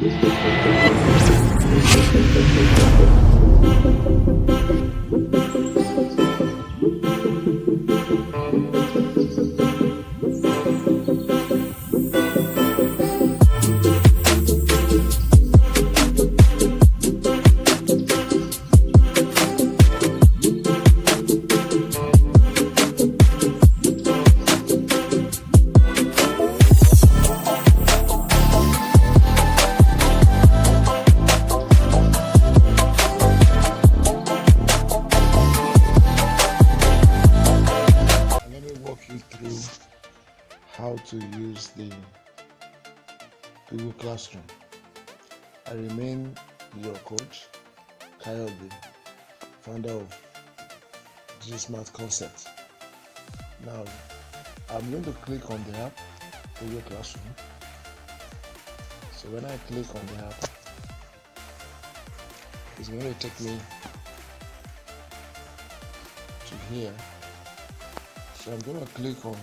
Let me walk you through how to use the Google Classroom. I remain your coach, Kayode, founder of G-Smart Concept. Now, I'm going to click on the app, Google Classroom. So when I click on the app, it's going to take me to here. So I'm going to click on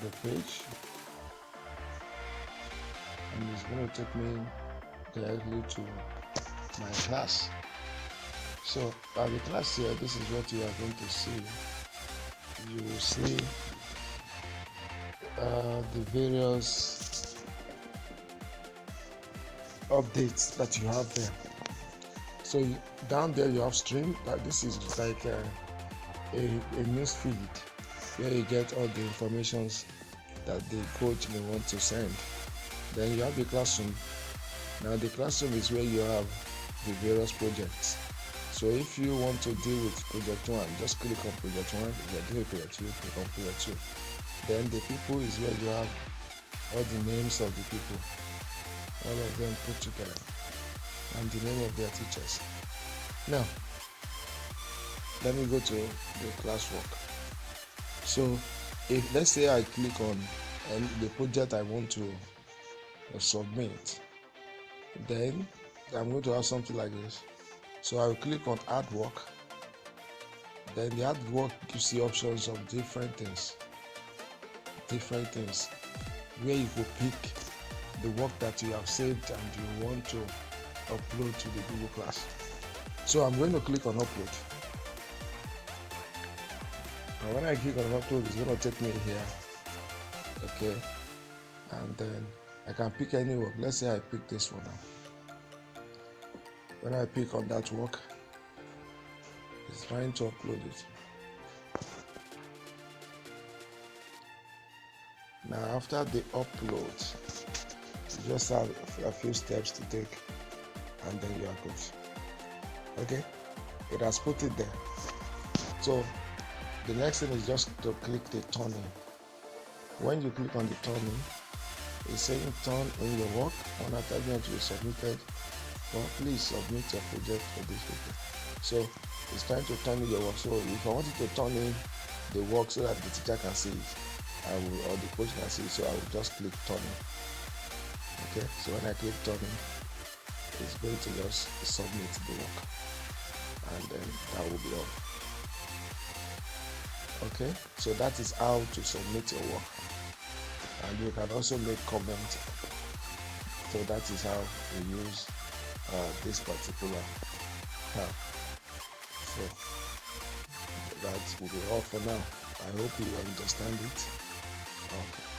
the page, and it's going to take me directly to my class. So at the class here, this is what you are going to see. You will see the various updates that you have there. So down there you have stream. This is like a news feed where you get all the informations that the coach may want to send. Then you have the classroom. Now the classroom is where you have the various projects. So if you want to deal with project 1, just click on project 1. If you're doing project 2, click on project 2. Then the people is where you have all the names of the people, all of them put together, and the name of their teachers. Now let me go to the classwork. So if let's say I click on the project I want to submit, then I'm going to have something like this. So I will click on add work. Then the add work gives you options of different things where you could pick the work that you have saved and you want to upload to the Google Class. So I'm going to click on upload. And when I click on upload, it's going to take me here. Okay, and then I can pick any work. Let's say I pick this one now. When I pick on that work, it's trying to upload it. Now after the upload, you just have a few steps to take, and then you are good. Okay, it has put it there. So the next thing is just to click the turn in. When you click on the turn in, it's saying turn in your work. One attachment will be submitted. Well, please submit your project for this weekend. So it's trying to turn in your work. So if I wanted to turn in the work so that the teacher can see it, or the coach can see it, so I will just click turn in. Okay, so when I click turn in, it's going to just submit the work, and then that will be all. Okay, so that is how to submit your work, and you can also make comments. So that is how we use this particular tab. So that will be all for now. I hope you understand it. Okay.